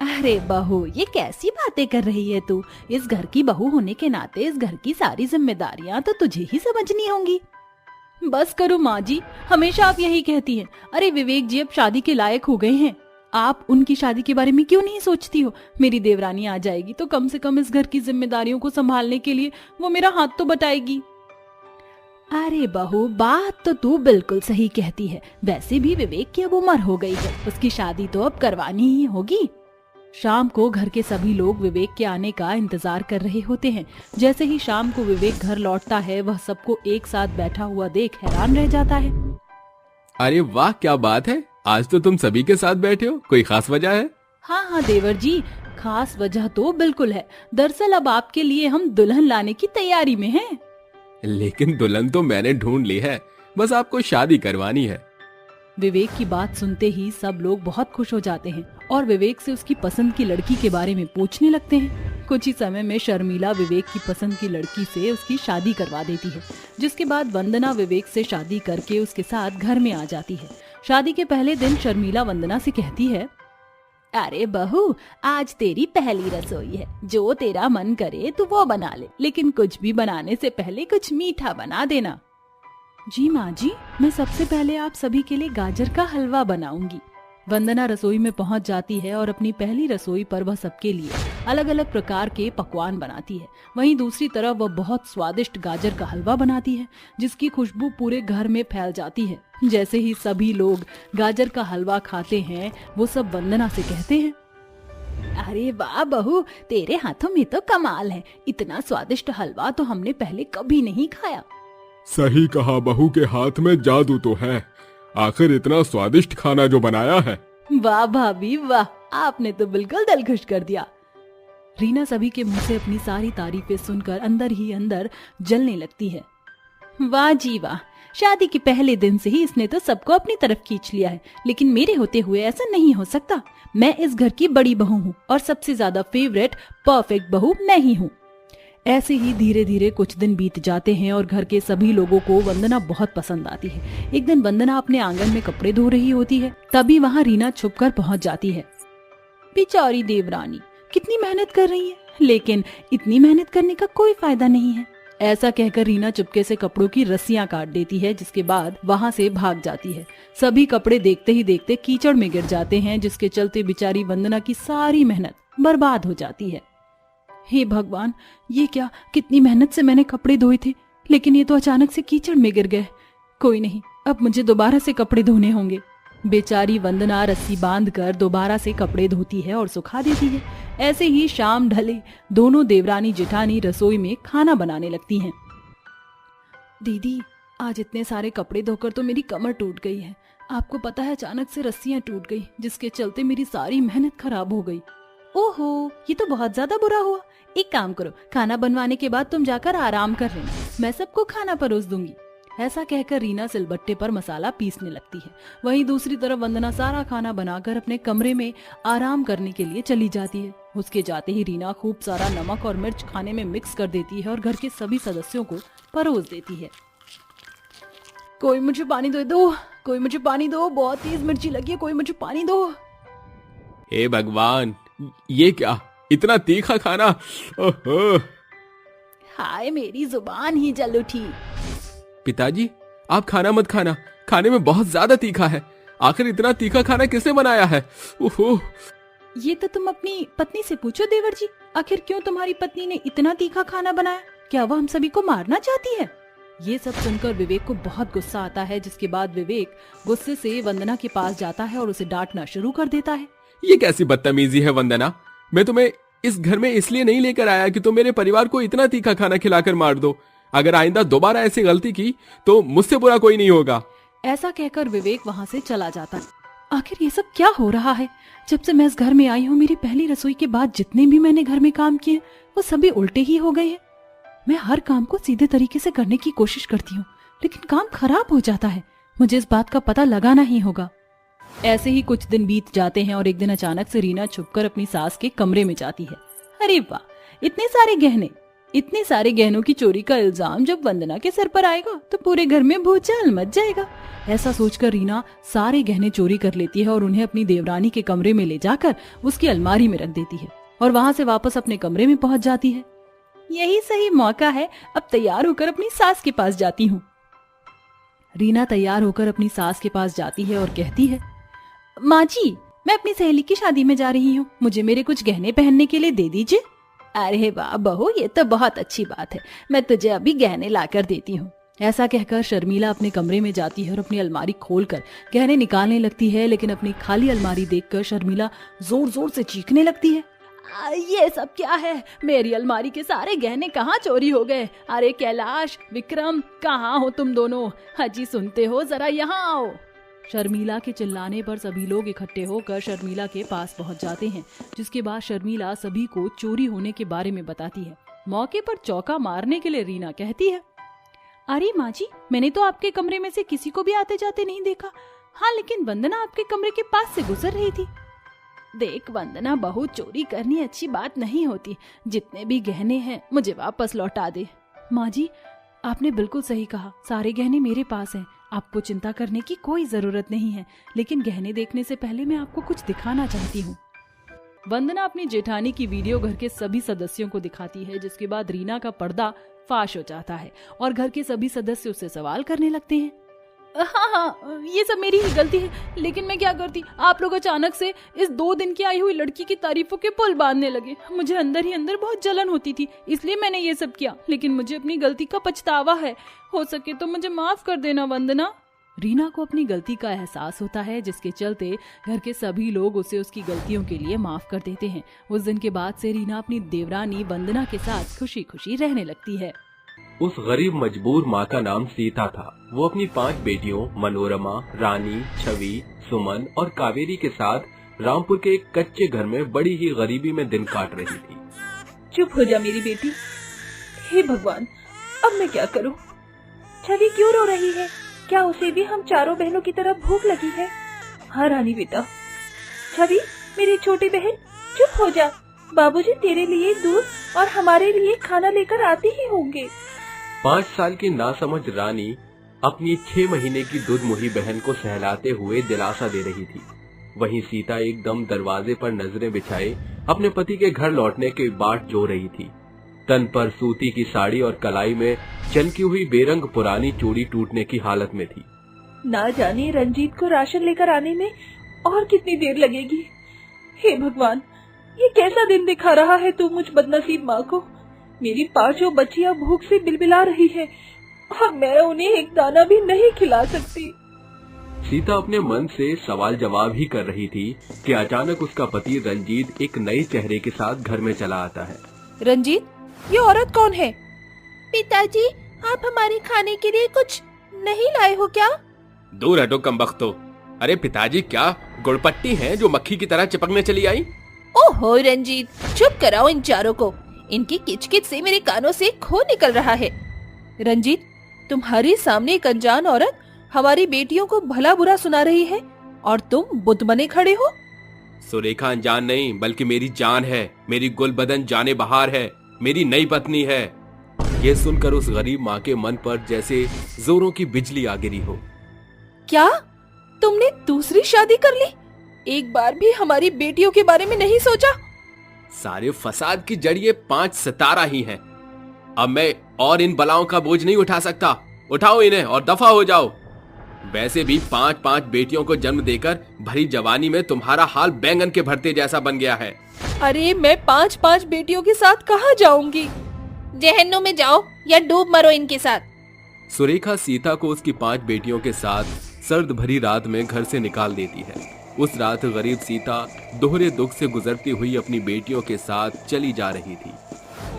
अरे बहू, ये कैसी बातें कर रही है तू? इस घर की बहू होने के नाते इस घर की सारी जिम्मेदारियां तो तुझे ही समझनी होंगी। बस करो माँ जी, हमेशा आप यही कहती हैं। अरे विवेक जी अब शादी के लायक हो गए हैं, आप उनकी शादी के बारे में क्यों नहीं सोचती हो? मेरी देवरानी आ जाएगी तो कम से कम इस घर की जिम्मेदारियों को संभालने के लिए वो मेरा हाथ तो बटाएगी। अरे बहू, बात तो तू बिल्कुल सही कहती है। वैसे भी विवेक की अब उम्र हो गई है, उसकी शादी तो अब करवानी ही होगी। शाम को घर के सभी लोग विवेक के आने का इंतजार कर रहे होते हैं। जैसे ही शाम को विवेक घर लौटता है, वह सबको एक साथ बैठा हुआ देख हैरान रह जाता है। अरे वाह, क्या बात है, आज तो तुम सभी के साथ बैठे हो, कोई खास वजह है? हाँ देवर जी, खास वजह तो बिल्कुल है। दरअसल अब आपके लिए हम दुल्हन लाने की तैयारी में हैं। लेकिन दुल्हन तो मैंने ढूंढ ली है, बस आपको शादी करवानी है। विवेक की बात सुनते ही सब लोग बहुत खुश हो जाते हैं और विवेक से उसकी पसंद की लड़की के बारे में पूछने लगते हैं। कुछ ही समय में शर्मिला विवेक की पसंद की लड़की से उसकी शादी करवा देती है, जिसके बाद वंदना विवेक से शादी करके उसके साथ घर में आ जाती है। शादी के पहले दिन शर्मिला वंदना से कहती है, अरे बहू, आज तेरी पहली रसोई है, जो तेरा मन करे तू वो बना ले, लेकिन कुछ भी बनाने से पहले कुछ मीठा बना देना। जी माँ जी, मैं सबसे पहले आप सभी के लिए गाजर का हलवा बनाऊंगी। वंदना रसोई में पहुंच जाती है और अपनी पहली रसोई पर वह सबके लिए अलग अलग प्रकार के पकवान बनाती है। वहीं दूसरी तरफ वह बहुत स्वादिष्ट गाजर का हलवा बनाती है, जिसकी खुशबू पूरे घर में फैल जाती है। जैसे ही सभी लोग गाजर का हलवा खाते हैं, वो सब वंदना से कहते हैं, अरे वाह बहू, तेरे हाथों में तो कमाल है, इतना स्वादिष्ट हलवा तो हमने पहले कभी नहीं खाया। सही कहा, बहू के हाथ में जादू तो है, आखिर इतना स्वादिष्ट खाना जो बनाया है। वाह भाभी वाह, आपने तो बिल्कुल दिल खुश कर दिया। रीना सभी के मुंह से अपनी सारी तारीफें सुनकर अंदर ही अंदर जलने लगती है। वाह जी वाह, शादी के पहले दिन से ही इसने तो सबको अपनी तरफ खींच लिया है। लेकिन मेरे होते हुए ऐसा नहीं हो सकता। मैं इस घर की बड़ी बहू हूँ और सबसे ज्यादा फेवरेट परफेक्ट बहू मैं ही हूँ। ऐसे ही धीरे धीरे कुछ दिन बीत जाते हैं और घर के सभी लोगों को वंदना बहुत पसंद आती है। एक दिन वंदना अपने आंगन में कपड़े धो रही होती है, तभी वहाँ रीना छुपकर पहुँच जाती है। बेचारी देवरानी कितनी मेहनत कर रही है, लेकिन इतनी मेहनत करने का कोई फायदा नहीं है। ऐसा कहकर रीना चुपके से कपड़ों की रस्सियां काट देती है, जिसके बाद वहां से भाग जाती है। सभी कपड़े देखते ही देखते कीचड़ में गिर जाते हैं, जिसके चलते बेचारी वंदना की सारी मेहनत बर्बाद हो जाती है। हे भगवान, ये क्या, कितनी मेहनत से मैंने कपड़े धोए थे, लेकिन ये तो अचानक से कीचड़ में गिर गए। कोई नहीं, अब मुझे दोबारा से कपड़े धोने होंगे। बेचारी वंदना रस्सी बांधकर दोबारा से कपड़े धोती है और सुखा देती है। ऐसे ही शाम ढले दोनों देवरानी जेठानी रसोई में खाना बनाने लगती हैं। दीदी, आज इतने सारे कपड़े धोकर तो मेरी कमर टूट गई है। आपको पता है, अचानक से रस्सियां टूट गई, जिसके चलते मेरी सारी मेहनत खराब हो गई। ओहो, ये तो बहुत ज्यादा बुरा हुआ। एक काम करो, खाना बनवाने के बाद तुम जाकर आराम कर लेना, मैं सबको खाना परोस दूंगी। ऐसा कहकर रीना सिलबट्टे पर मसाला पीसने लगती है। वहीं दूसरी तरफ वंदना सारा खाना बनाकर अपने कमरे में आराम करने के लिए चली जाती है। उसके जाते ही रीना खूब सारा नमक और मिर्च खाने में मिक्स कर देती है और घर के सभी सदस्यों को परोस देती है। कोई मुझे पानी दो, कोई मुझे पानी दो, बहुत तेज मिर्ची लगी है, कोई मुझे पानी दो। हे भगवान, ये क्या, इतना तीखा खाना। ओहो। हाय, मेरी जुबान ही जल उठी। पिताजी, आप खाना मत खाना, खाने में बहुत ज्यादा तीखा है। आखिर इतना तीखा खाना किसने बनाया है? ओहो। ये तो तुम अपनी पत्नी से पूछो देवर जी, आखिर क्यों तुम्हारी पत्नी ने इतना तीखा खाना बनाया? क्या वह हम सभी को मारना चाहती है? ये सब सुनकर विवेक को बहुत गुस्सा आता है, जिसके बाद विवेक गुस्से से वंदना के पास जाता है और उसे डांटना शुरू कर देता है। ये कैसी बदतमीजी है वंदना? मैं तुम्हें इस घर में इसलिए नहीं लेकर आया कि तुम मेरे परिवार को इतना तीखा खाना खिलाकर मार दो। अगर आइंदा दोबारा ऐसी गलती की तो मुझसे बुरा कोई नहीं होगा। ऐसा कहकर विवेक वहाँ से चला जाता है। आखिर ये सब क्या हो रहा है? जब से मैं इस घर में आई हूँ, मेरी पहली रसोई के बाद जितने भी मैंने घर में काम किए वो सभी उल्टे ही हो गए हैं। मैं हर काम को सीधे तरीके से करने की कोशिश करती हूँ, लेकिन काम खराब हो जाता है। मुझे इस बात का पता लगाना ही होगा। ऐसे ही कुछ दिन बीत जाते हैं और एक दिन अचानक से रीना छुपकर अपनी सास के कमरे में जाती है। अरे वाह, इतने सारे गहनों की चोरी का इल्जाम जब वंदना के सर पर आएगा तो पूरे घर में भूचाल मच जाएगा। ऐसा सोचकर रीना सारे गहने चोरी कर लेती है और उन्हें अपनी देवरानी के कमरे में ले जाकर उसकी अलमारी में रख देती है और वहां से वापस अपने कमरे में पहुंच जाती है। यही सही मौका है, अब तैयार होकर अपनी सास के पास जाती हूँ। रीना तैयार होकर अपनी सास के पास जाती है और कहती है, माँ जी, मैं अपनी सहेली की शादी में जा रही हूँ, मुझे मेरे कुछ गहने पहनने के लिए दे दीजिए। अरे वाह बहू, ये तो बहुत अच्छी बात है, मैं तुझे अभी गहने लाकर देती हूँ। ऐसा कहकर शर्मिला अपने कमरे में जाती है और अपनी अलमारी खोलकर गहने निकालने लगती है, लेकिन अपनी खाली अलमारी देखकर शर्मिला जोर जोर से चीखने लगती है। ये सब क्या है? मेरी अलमारी के सारे गहने कहाँ चोरी हो गए? अरे कैलाश, विक्रम, कहाँ हो तुम दोनों? हाजी सुनते हो, जरा यहाँ आओ। शर्मिला के चिल्लाने पर सभी लोग इकट्ठे होकर शर्मिला के पास पहुंच जाते हैं, जिसके बाद शर्मिला सभी को चोरी होने के बारे में बताती है। मौके पर चौका मारने के लिए रीना कहती है, अरे माँ जी, मैंने तो आपके कमरे में से किसी को भी आते जाते नहीं देखा। हाँ, लेकिन वंदना आपके कमरे के पास से गुजर रही थी। देख वंदना बहू, चोरी करनी अच्छी बात नहीं होती। जितने भी गहने हैं मुझे वापस लौटा दे। माँ जी, आपने बिल्कुल सही कहा, सारे गहने मेरे पास हैं, आपको चिंता करने की कोई जरूरत नहीं है। लेकिन गहने देखने से पहले मैं आपको कुछ दिखाना चाहती हूँ। वंदना अपनी जेठानी की वीडियो घर के सभी सदस्यों को दिखाती है, जिसके बाद रीना का पर्दा फाश हो जाता है और घर के सभी सदस्य उससे सवाल करने लगते हैं। हाँ, ये सब मेरी ही गलती है, लेकिन मैं क्या करती? आप लोग अचानक से इस 2 दिन की आई हुई लड़की की तारीफों के पुल बांधने लगे। मुझे अंदर ही अंदर बहुत जलन होती थी, इसलिए मैंने ये सब किया, लेकिन मुझे अपनी गलती का पछतावा है। हो सके तो मुझे माफ कर देना वंदना। रीना को अपनी गलती का एहसास होता है, जिसके चलते घर के सभी लोग उसे उसकी गलतियों के लिए माफ कर देते हैं। उस दिन के बाद से रीना अपनी देवरानी वंदना के साथ खुशी खुशी रहने लगती है। उस गरीब मजबूर माँ का नाम सीता था। वो अपनी 5 बेटियों मनोरमा, रानी, छवि, सुमन और कावेरी के साथ रामपुर के एक कच्चे घर में बड़ी ही गरीबी में दिन काट रही थी। चुप हो जा मेरी बेटी। हे भगवान, अब मैं क्या करूं? छवि क्यों रो रही है? क्या उसे भी हम चारों बहनों की तरह भूख लगी है? हाँ रानी बेटा। छवि, मेरी छोटी बहन, चुप हो जा। बाबूजी तेरे लिए दूध और हमारे लिए खाना लेकर आते ही होंगे। 5 साल की नासमझ रानी अपनी 6 महीने की दुधमुही बहन को सहलाते हुए दिलासा दे रही थी। वहीं सीता एकदम दरवाजे पर नजरें बिछाए अपने पति के घर लौटने की बाट जो रही थी। तन पर सूती की साड़ी और कलाई में चमकी हुई बेरंग पुरानी चूड़ी टूटने की हालत में थी। ना जाने रंजीत को राशन लेकर आने में और कितनी देर लगेगी। हे भगवान, ये कैसा दिन दिखा रहा है तू मुझ बदनसीब माँ को। मेरी 5 बच्चियां भूख से बिलबिला रही है और मैं उन्हें एक दाना भी नहीं खिला सकती। सीता अपने मन से सवाल जवाब ही कर रही थी कि अचानक उसका पति रंजीत एक नए चेहरे के साथ घर में चला आता है। रंजीत, ये औरत कौन है? पिताजी, आप हमारे खाने के लिए कुछ नहीं लाए हो क्या? दूर हटो कमबख्तो। अरे पिताजी क्या गुड़पट्टी हैं जो मक्खी की तरह चिपकने चली आई? ओहो रंजीत, चुप कराओ इन चारों को। इनकी किचकिच से मेरे कानों से खून निकल रहा है। रंजीत, तुम्हारे सामने एक अनजान औरत हमारी बेटियों को भला बुरा सुना रही है और तुम बुत बने खड़े हो। सुरेखा अनजान नहीं बल्कि मेरी जान है, मेरी गुल बदन जाने बहार है, मेरी नई पत्नी है। ये सुनकर उस गरीब माँ के मन पर जैसे जोरों की बिजली आ गिरी हो। क्या तुमने दूसरी शादी कर ली? एक बार भी हमारी बेटियों के बारे में नहीं सोचा? सारे फसाद की जड़ ये 5 सितारा ही हैं। अब मैं और इन बलाओं का बोझ नहीं उठा सकता। उठाओ इन्हें और दफा हो जाओ। वैसे भी 5-5 बेटियों को जन्म देकर भरी जवानी में तुम्हारा हाल बैंगन के भरते जैसा बन गया है। अरे मैं 5-5 बेटियों के साथ कहाँ जाऊंगी? जहन्नुम में जाओ या डूब मरो इनके साथ। सुरेखा सीता को उसकी 5 बेटियों के साथ सर्द भरी रात में घर से निकाल देती है। उस रात गरीब सीता दोहरे दुख से गुजरती हुई अपनी बेटियों के साथ चली जा रही थी।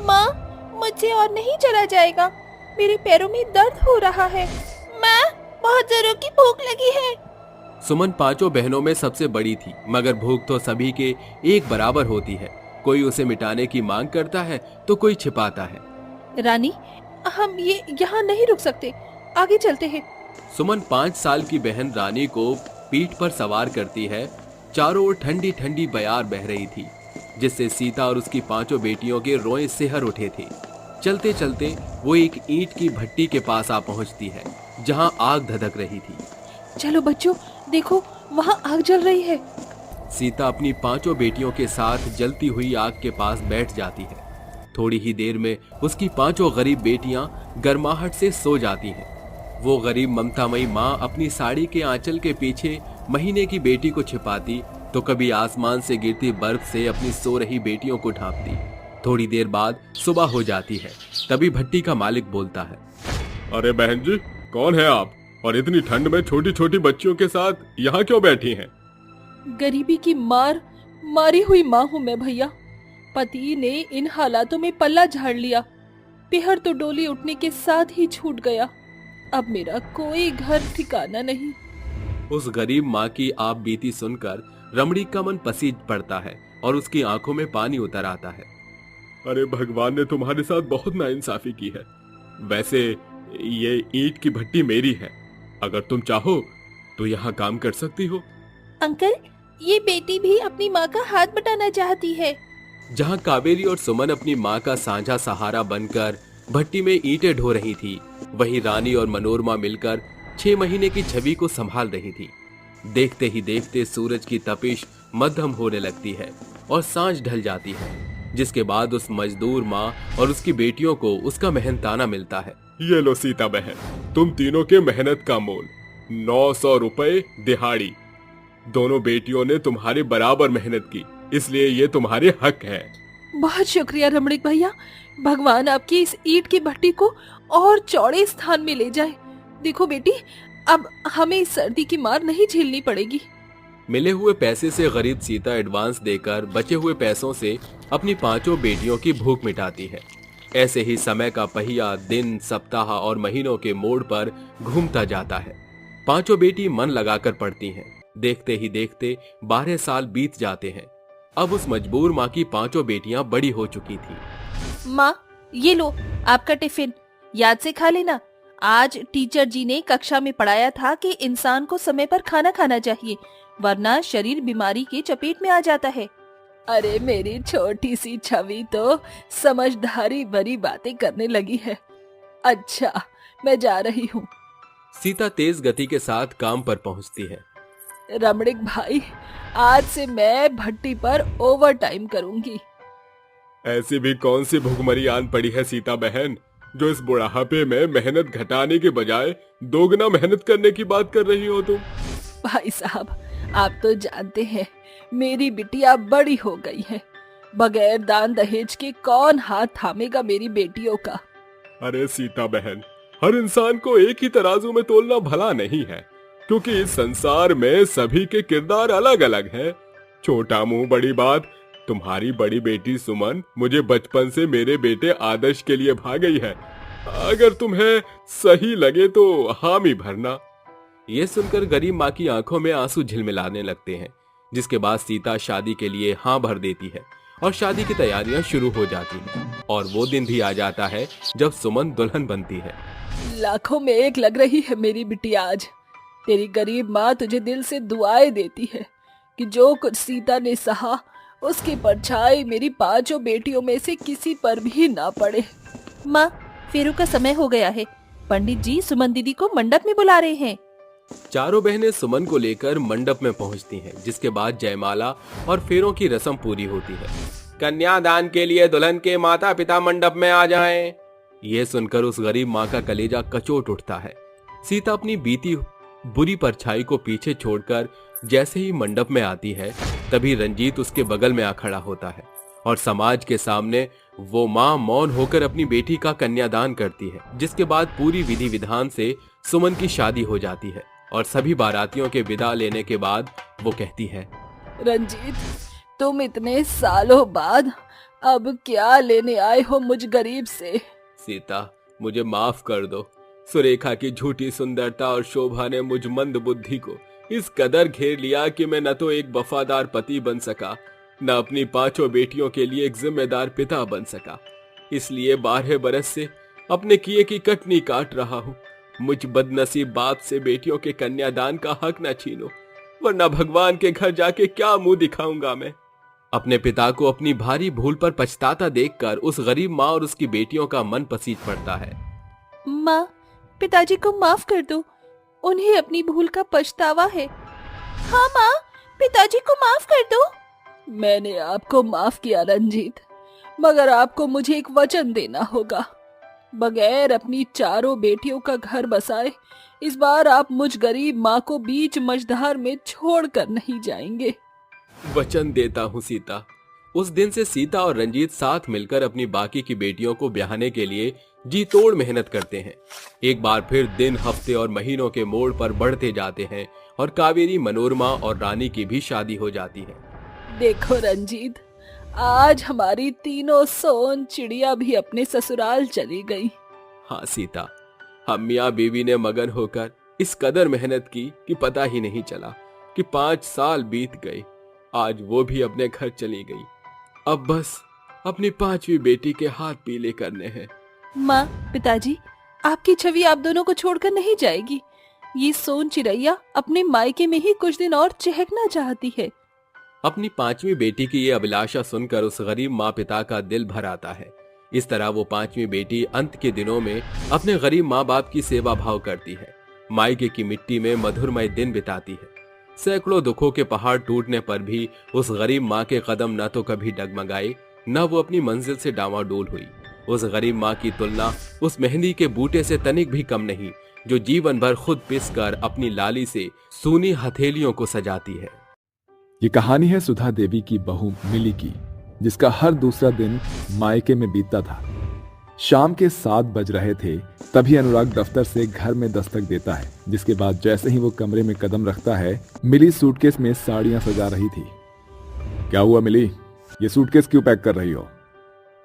माँ, मुझसे और नहीं चला जाएगा। मेरे पैरों में दर्द हो रहा है। माँ, बहुत जोरों की भूख लगी है। सुमन 5 बहनों में सबसे बड़ी थी, मगर भूख तो सभी के एक बराबर होती है। कोई उसे मिटाने की मांग करता है तो कोई छिपाता है। रानी, हम ये यहाँ नहीं रुक सकते, आगे चलते हैं। सुमन 5 साल की बहन रानी को पीठ पर सवार करती है। चारों ओर ठंडी ठंडी बयार बह रही थी, जिससे सीता और उसकी 5 बेटियों के रोए सिहर उठे थे। चलते चलते वो एक ईंट की भट्टी के पास आ पहुंचती है, जहां आग धधक रही थी। चलो बच्चों, देखो वहाँ आग जल रही है। सीता अपनी 5 बेटियों के साथ जलती हुई आग के पास बैठ जाती है। थोड़ी ही देर में उसकी 5 गरीब बेटियां गर्माहट से सो जाती हैं। वो गरीब ममतामयी माँ अपनी साड़ी के आंचल के पीछे महीने की बेटी को छिपाती तो कभी आसमान से गिरती बर्फ से अपनी सो रही बेटियों को ढांपती। थोड़ी देर बाद सुबह हो जाती है। तभी भट्टी का मालिक बोलता है, अरे बहन जी, कौन है आप और इतनी ठंड में छोटी छोटी बच्चियों के साथ यहाँ क्यों बैठी हैं? गरीबी की मारी हुई माँ हूँ मैं भैया। पति ने इन हालातों में पल्ला झाड़ लिया। पेहर तो डोली उठने के साथ ही छूट गया। अब मेरा कोई घर ठिकाना नहीं। उस गरीब माँ की आप बीती सुनकर रमणी का मन पसीज पड़ता है और उसकी आंखों में पानी उतर आता है। अरे भगवान ने तुम्हारे साथ बहुत नाइंसाफी की है। वैसे ये ईंट की भट्टी मेरी है, अगर तुम चाहो तो यहाँ काम कर सकती हो। अंकल, ये बेटी भी अपनी माँ का हाथ बटाना चाहती है। जहाँ कावेरी और सुमन अपनी माँ का साझा सहारा बनकर भट्टी में ईंटें ढो रही थी, वहीं रानी और मनोरमा मिलकर 6 महीने की छवि को संभाल रही थी। देखते ही देखते सूरज की तपिश मध्यम होने लगती है और सांझ ढल जाती है, जिसके बाद उस मजदूर माँ और उसकी बेटियों को उसका मेहनताना मिलता है। ये लो सीता बहन, तुम तीनों के मेहनत का मोल 900 रुपए दिहाड़ी। दोनों बेटियों ने तुम्हारे बराबर मेहनत की, इसलिए ये तुम्हारे हक है। बहुत शुक्रिया रमणीक भैया। भगवान आपकी इस ईंट की भट्टी को और चौड़े स्थान में ले जाए। देखो बेटी, अब हमें इस सर्दी की मार नहीं झेलनी पड़ेगी। मिले हुए पैसे से गरीब सीता एडवांस देकर बचे हुए पैसों से अपनी 5 बेटियों की भूख मिटाती है। ऐसे ही समय का पहिया दिन, सप्ताह और महीनों के मोड़ पर घूमता जाता है। 5 बेटी मन लगाकर पढ़ती हैं। देखते ही देखते 12 साल बीत जाते हैं। अब उस मजबूर माँ की 5 बेटियां बड़ी हो चुकी थी। माँ, ये लो आपका टिफिन, याद से खा लेना। आज टीचर जी ने कक्षा में पढ़ाया था कि इंसान को समय पर खाना खाना चाहिए, वरना शरीर बीमारी की चपेट में आ जाता है। अरे मेरी छोटी सी छवि तो समझदारी भरी बातें करने लगी है। अच्छा, मैं जा रही हूँ। सीता तेज गति के साथ काम पर पहुंचती है। रमणिक भाई, आज से मैं भट्टी पर ओवर टाइम करूंगी। ऐसी भी कौन सी भुखमरी आन पड़ी है सीता बहन, जो इस बुढ़ापे में मेहनत घटाने के बजाय दोगुना मेहनत करने की बात कर रही हो तुम? भाई साहब, आप तो जानते हैं मेरी बिटिया बड़ी हो गई है। बगैर दान दहेज के कौन हाथ थामेगा मेरी बेटियों का। अरे सीता बहन, हर इंसान को एक ही तराजू में तोलना भला नहीं है, क्योंकि इस संसार में सभी के किरदार अलग अलग हैं। छोटा मुंह बड़ी बात। तुम्हारी बड़ी बेटी सुमन मुझे बचपन से मेरे बेटे आदर्श के लिए भाग गई है। अगर तुम्हें सही लगे तो हामी भरना। ये सुनकर गरीब माँ की आंखों में आंसू झिलमिलाने लगते हैं, जिसके बाद सीता शादी के लिए हाँ भर देती है और शादी की तैयारियां शुरू हो जाती हैं। और वो दिन भी आ जाता है जब सुमन दुल्हन बनती है। लाखों में एक लग रही है मेरी बिटिया आज। तेरी गरीब माँ तुझे दिल से दुआएं देती है कि जो कुछ सीता ने सहा उसकी परछाई मेरी 5 बेटियों में से किसी पर भी ना पड़े। माँ, फेरू का समय हो गया है। पंडित जी सुमन दीदी को मंडप में बुला रहे हैं। चारों बहनें सुमन को लेकर मंडप में पहुंचती हैं, जिसके बाद जयमाला और फेरों की रस्म पूरी होती है। कन्यादान के लिए दुल्हन के माता पिता मंडप में आ जाएं। यह सुनकर उस गरीब माँ का कलेजा कचोट उठता है। सीता अपनी बीती बुरी परछाई को पीछे छोड़कर जैसे ही मंडप में आती है, तभी रंजीत उसके बगल में आ खड़ा होता है और समाज के सामने वो माँ मौन होकर अपनी बेटी का कन्यादान करती है, जिसके बाद पूरी विधि विधान से सुमन की शादी हो जाती है। और सभी बारातियों के विदा लेने के बाद वो कहती है, रंजीत, तुम इतने सालों बाद अब क्या लेने आए हो मुझ गरीब से? सीता, मुझे माफ कर दो। सुरेखा की झूठी सुंदरता और शोभा ने मुझ मंद बुद्धि को इस कदर घेर लिया कि मैं न तो एक वफादार पति बन सका, न अपनी 5 बेटियों के लिए एक जिम्मेदार पिता बन सका। इसलिए 12 बरस से अपने किए की कटनी काट रहा हूँ। मुझ बदनसीब बाप से बेटियों के कन्यादान का हक न छीनो, वरना भगवान के घर जाके क्या मुंह दिखाऊंगा मैं। अपने पिता को अपनी भारी भूल पर पछताता देखकर उस गरीब माँ और उसकी बेटियों का मन पसीज पड़ता है। माँ, पिताजी को माफ कर दो, उन्हें अपनी भूल का पछतावा है। हाँ माँ, पिताजी को माफ कर दो। मैंने आपको माफ किया रंजीत, मगर आपको मुझे एक वचन देना होगा। बगैर अपनी 4 बेटियों का घर बसाए इस बार आप मुझ गरीब माँ को बीच मझधार में छोड़कर नहीं जाएंगे। वचन देता हूँ सीता। उस दिन से सीता और रंजीत साथ मिलकर अपनी बाकी की बेटियों को ब्याहने के लिए जी तोड़ मेहनत करते हैं। एक बार फिर दिन, हफ्ते और महीनों के मोड़ पर बढ़ते जाते हैं और कावेरी, मनोरमा और रानी की भी शादी हो जाती है। देखो रंजीत, आज हमारी 3 सोन चिड़िया भी अपने ससुराल चली गई। हाँ सीता, हम मियाँ बीवी ने मगन होकर इस कदर मेहनत की कि पता ही नहीं चला कि 5 साल बीत गए। आज वो भी अपने घर चली गई। अब बस अपनी 5वीं बेटी के हाथ पीले करने हैं। माँ, पिताजी, आपकी छवि आप दोनों को छोड़कर नहीं जाएगी। ये सोन चिड़ैया अपने मायके में ही कुछ दिन और चहकना चाहती है। अपनी 5वीं बेटी की ये अभिलाषा सुनकर उस गरीब माँ पिता का दिल भर आता है। इस तरह वो 5वीं बेटी अंत के दिनों में अपने गरीब माँ बाप की सेवा भाव करती है। मायके की मिट्टी में मधुरमय दिन बिताती है। सैकड़ों दुखों के पहाड़ टूटने पर भी उस गरीब माँ के कदम न तो कभी डगमगाए, न वो अपनी मंजिल से डावाडोल हुई। उस गरीब माँ की तुलना उस मेहंदी के बूटे से तनिक भी कम नहीं, जो जीवन भर खुद पिस कर अपनी लाली से सूनी हथेलियों को सजाती है। ये कहानी है सुधा देवी की बहू मिली की, जिसका हर दूसरा दिन मायके में बीतता था। शाम के 7 बज रहे थे, तभी अनुराग दफ्तर से घर में दस्तक देता है, जिसके बाद जैसे ही वो कमरे में कदम रखता है, मिली सूटकेस में साड़ियां सजा रही थी। क्या हुआ मिली, ये सूटकेस क्यों पैक कर रही हो?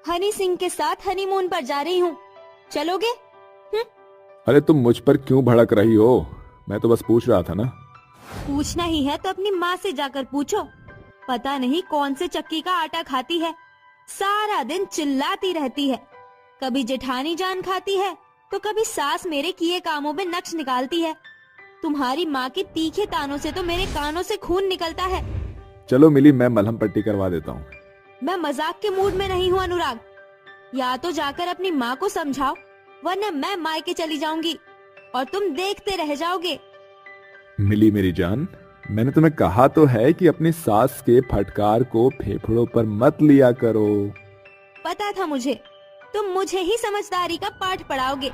हनी सिंह के साथ हनीमून पर जा रही हूँ, चलोगे? अरे तुम मुझ पर क्यों भड़क रही हो? मैं तो बस पूछ रहा था ना। पूछना ही है तो अपनी माँ से जाकर पूछो। पता नहीं कौन से चक्की का आटा खाती है, सारा दिन चिल्लाती रहती है। कभी जेठानी जान खाती है, तो कभी सास मेरे किए कामों में नक्श निकालती है। तुम्हारी माँ के तीखे तानों से तो मेरे कानों से खून निकलता है। चलो मिली, मैं मलहम पट्टी करवा देता हूँ। मैं मजाक के मूड में नहीं हूँ अनुराग। या तो जाकर अपनी माँ को समझाओ, वरना मैं मायके चली जाऊंगी और तुम देखते रह जाओगे। मिली मेरी जान, मैंने तुम्हें कहा तो है कि अपनी सास के फटकार को फेफड़ों पर मत लिया करो। पता था मुझे, तुम मुझे ही समझदारी का पाठ पढ़ाओगे।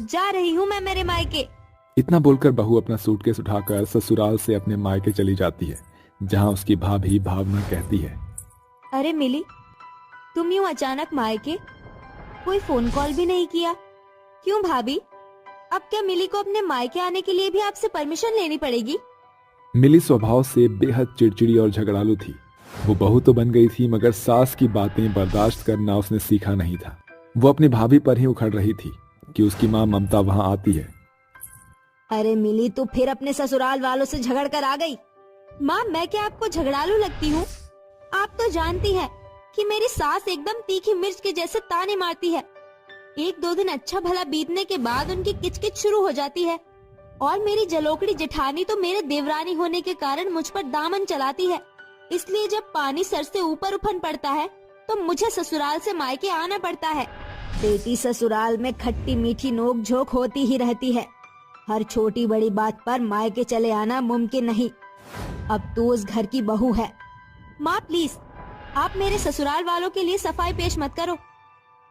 जा रही हूँ मैं मेरे मायके। इतना बोलकर बहू अपना सूटकेस उठाकर ससुराल से अपने मायके चली जाती है, जहाँ उसकी भाभी भावना कहती है, अरे मिली, तुम यूं अचानक मायके? कोई फोन कॉल भी नहीं किया। क्यों भाभी, अब क्या मिली को अपने मायके आने के लिए भी आपसे परमिशन लेनी पड़ेगी? मिली स्वभाव से बेहद चिड़चिड़ी और झगड़ालू थी। वो बहू तो बन गई थी, मगर सास की बातें बर्दाश्त करना उसने सीखा नहीं था। वो अपनी भाभी पर ही उखड़ रही थी कि उसकी माँ ममता वहाँ आती है। अरे मिली, तू फिर अपने ससुराल वालों से झगड़ कर आ गई। माँ, मैं क्या आपको झगड़ालू लगती हूँ? आप तो जानती है कि मेरी सास एकदम तीखी मिर्च के जैसे ताने मारती है। एक दो दिन अच्छा भला बीतने के बाद उनकी किचकिच शुरू हो जाती है। और मेरी जलोकड़ी जेठानी तो मेरे देवरानी होने के कारण मुझ पर दामन चलाती है। इसलिए जब पानी सर से ऊपर उफन पड़ता है तो मुझे ससुराल से मायके आना पड़ता है। बेटी ससुराल में खट्टी मीठी नोक झोंक होती ही रहती है। हर छोटी बड़ी बात पर मायके चले आना मुमकिन नहीं। अब तू उस घर की बहू है। माँ प्लीज, आप मेरे ससुराल वालों के लिए सफाई पेश मत करो।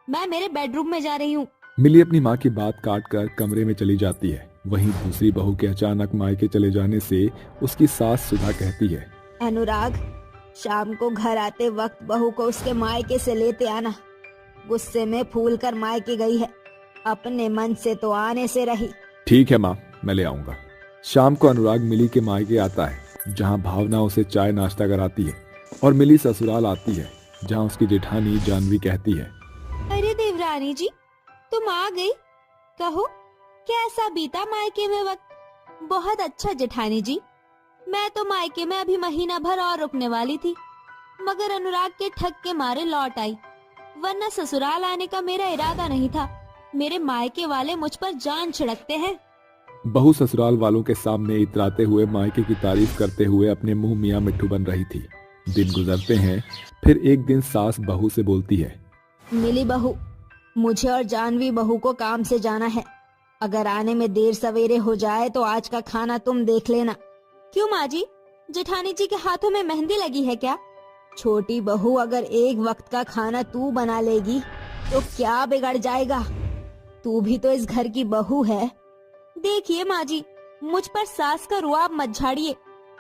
मैं मेरे बेडरूम में जा रही हूँ। मिली अपनी माँ की बात काटकर कमरे में चली जाती है। वहीं दूसरी बहू के अचानक मायके चले जाने से उसकी सास सुधा कहती है, अनुराग, शाम को घर आते वक्त बहू को उसके मायके से लेते आना। गुस्से में फूल कर मायके गई है, अपने मन से तो आने से रही। ठीक है माँ, मैं ले आऊंगा। शाम को अनुराग मिली के मायके आता है, जहाँ भावना उसे चाय नाश्ता कराती है, और मिली ससुराल आती है, जहाँ उसकी जेठानी जानवी कहती है, अरे देवरानी जी, तुम आ गई। कहो कैसा बीता मायके में वक्त? बहुत अच्छा जेठानी जी। मैं तो मायके में अभी महीना भर और रुकने वाली थी, मगर अनुराग के ठग के मारे लौट आई, वरना ससुराल आने का मेरा इरादा नहीं था। मेरे मायके वाले मुझ पर जान छिड़कते हैं। बहू ससुराल वालों के सामने इतराते हुए मायके की तारीफ करते हुए अपने मुंह मियां मिट्ठू बन रही थी। दिन गुजरते हैं, फिर एक दिन सास बहू से बोलती है, मिली बहू, मुझे और जानवी बहू को काम से जाना है। अगर आने में देर सवेरे हो जाए तो आज का खाना तुम देख लेना। क्यों माँ जी, जेठानी जी के हाथों में मेहंदी लगी है क्या? छोटी बहू, अगर एक वक्त का खाना तू बना लेगी तो क्या बिगड़ जाएगा? तू भी तो इस घर की बहू है। देखिए माँ जी, मुझ पर सास का रुआब मत झाड़िए।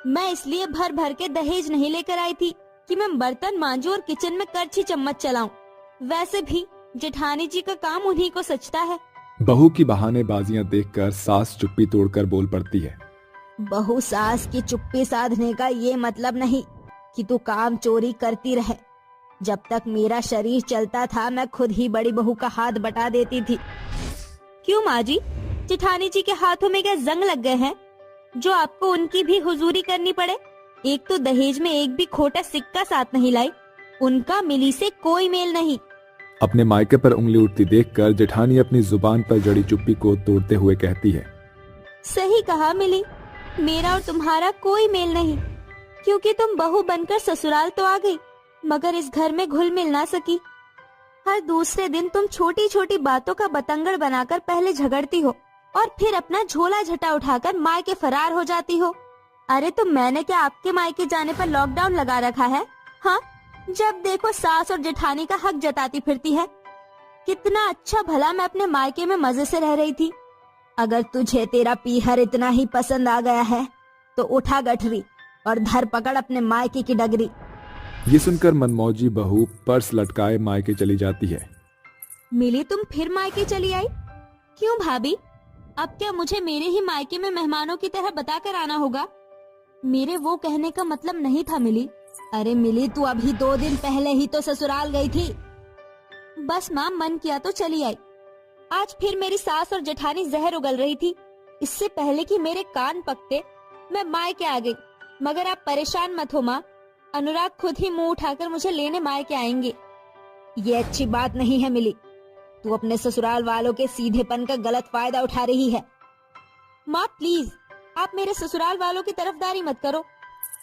मैं इसलिए भर भर के दहेज नहीं लेकर आई थी कि मैं बर्तन मांजू और किचन में करछी चम्मच चलाऊं। वैसे भी जेठानी जी का काम उन्हीं को सचता है। बहू की बहानेबाजियां देखकर सास चुप्पी तोड़कर बोल पड़ती है, बहू सास की चुप्पी साधने का ये मतलब नहीं कि तू काम चोरी करती रहे। जब तक मेरा शरीर चलता था मैं खुद ही बड़ी बहू का हाथ बटा देती थी। क्यों माँ जी, जेठानी जी के हाथों में क्या जंग लग गए हैं जो आपको उनकी भी हुजूरी करनी पड़े? एक तो दहेज में एक भी खोटा सिक्का साथ नहीं लाई। उनका मिली से कोई मेल नहीं। अपने मायके पर उंगली उठती देखकर जेठानी अपनी जुबान पर जड़ी चुप्पी को तोड़ते हुए कहती है, सही कहा मिली, मेरा और तुम्हारा कोई मेल नहीं, क्योंकि तुम बहू बनकर ससुराल तो आ गई, मगर इस घर में घुल मिल ना सकी। हर दूसरे दिन तुम छोटी छोटी बातों का बतंगड़ बनाकर पहले झगड़ती हो और फिर अपना झोला झटा उठाकर मायके फरार हो जाती हो। अरे तो मैंने क्या आपके मायके जाने पर लॉकडाउन लगा रखा है? हाँ, जब देखो सास और जेठानी का हक जताती फिरती है। कितना अच्छा भला मैं अपने मायके में मजे से रह रही थी। अगर तुझे तेरा पीहर इतना ही पसंद आ गया है तो उठा गठरी और धर पकड़ अपने मायके की डगरी। ये सुनकर मनमौजी बहू पर्स लटकाए मायके चली जाती है। मिली, तुम फिर मायके चली आई? क्यों भाभी, अब क्या मुझे मेरे ही मायके में मेहमानों की तरह बताकर आना होगा? मेरे वो कहने का मतलब नहीं था मिली। अरे मिली, तू अभी 2 दिन पहले ही तो ससुराल गई थी। बस माँ, मन किया तो चली आई। आज फिर मेरी सास और जेठानी जहर उगल रही थी। इससे पहले कि मेरे कान पकते मैं मायके आ गई। मगर आप परेशान मत हो माँ, अनुराग खुद ही मुंह उठाकर मुझे लेने मायके आएंगे। ये अच्छी बात नहीं है मिली। तू अपने ससुराल वालों के सीधेपन का गलत फायदा उठा रही है। माँ प्लीज, आप मेरे ससुराल वालों की तरफदारी मत करो।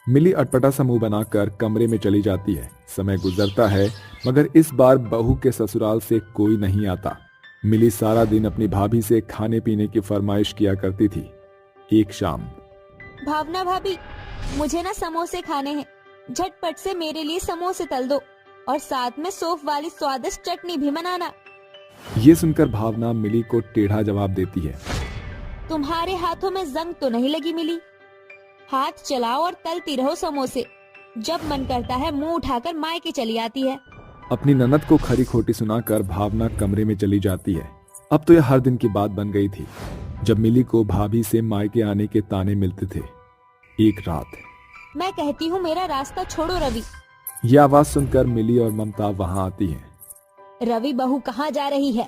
मिली अटपटा सा मुंह बनाकर कमरे में चली जाती है। समय गुजरता है मगर इस बार बहू के ससुराल से कोई नहीं आता। मिली सारा दिन अपनी भाभी से खाने पीने की फरमाइश किया करती थी। एक शाम, भावना भाभी, मुझे ना समोसे खाने हैं, झटपट से मेरे लिए समोसे तल दो और साथ में सौंफ वाली स्वादिष्ट चटनी भी बनाना। ये सुनकर भावना मिली को टेढ़ा जवाब देती है। तुम्हारे हाथों में जंग तो नहीं लगी मिली? हाथ चलाओ और तलती रहो समोसे। जब मन करता है मुंह उठाकर मायके चली आती है। अपनी ननद को खरी खोटी सुनाकर भावना कमरे में चली जाती है। अब तो यह हर दिन की बात बन गई थी जब मिली को भाभी से मायके आने के ताने मिलते थे। एक रात, मैं कहती हूँ मेरा रास्ता छोड़ो रवि। ये आवाज सुनकर मिली और ममता वहाँ आती हैं। रवि बहू कहाँ जा रही है?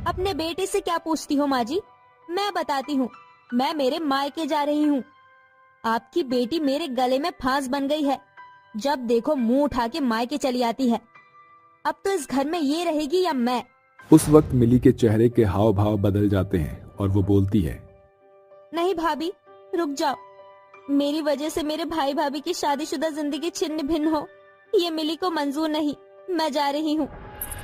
अपने बेटे से क्या पूछती हो माँ जी? मैं बताती हूँ, मैं मेरे मायके जा रही हूँ। आपकी बेटी मेरे गले में फांस बन गई है। जब देखो मुंह उठा के मायके चली आती है। अब तो इस घर में ये रहेगी या मैं? उस वक्त मिली के चेहरे के हाव भाव बदल जाते हैं और वो बोलती है, नहीं भाभी, रुक जाओ। मेरी वजह से मेरे भाई भाभी की शादीशुदा जिंदगी छिन्न भिन्न हो, ये मिली को मंजूर नहीं। मैं जा रही हूँ।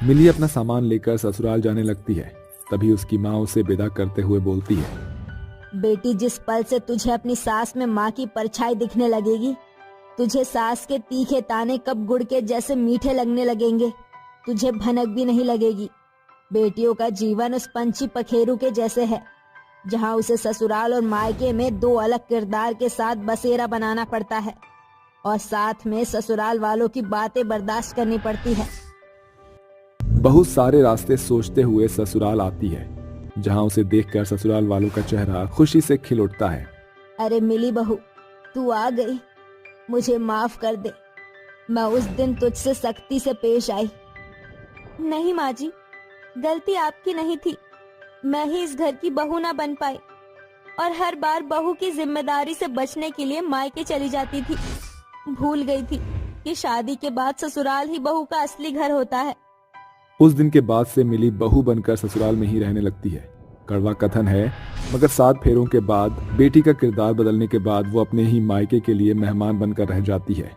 मिली अपना सामान लेकर ससुराल जाने लगती है। तभी उसकी माँ उसे विदा करते हुए बोलती है, बेटी, जिस पल से तुझे अपनी सास में माँ की परछाई दिखने लगेगी, तुझे सास के तीखे ताने कब गुड़ के जैसे मीठे लगने लगेंगे, तुझे भनक भी नहीं लगेगी। बेटियों का जीवन उस पंछी पखेरु के जैसे है, जहाँ उसे ससुराल और मायके में दो अलग किरदार के साथ बसेरा बनाना पड़ता है और साथ में ससुराल वालों की बातें बर्दाश्त करनी पड़ती है। बहुत सारे रास्ते सोचते हुए ससुराल आती है, जहाँ उसे देखकर ससुराल वालों का चेहरा खुशी से खिल उठता है। अरे मिली बहू, तू आ गई। मुझे माफ कर दे, मैं उस दिन तुझसे सख्ती से पेश आई। नहीं माँ जी, गलती आपकी नहीं थी। मैं ही इस घर की बहू ना बन पाई और हर बार बहू की जिम्मेदारी से बचने के लिए मायके चली जाती थी। भूल गई थी कि शादी के बाद ससुराल ही बहू का असली घर होता है। उस दिन के बाद से मिली बहू बनकर ससुराल में ही रहने लगती है। कड़वा कथन है, मगर 7 फेरों के बाद बेटी का किरदार बदलने के बाद वो अपने ही मायके के लिए मेहमान बनकर रह जाती है।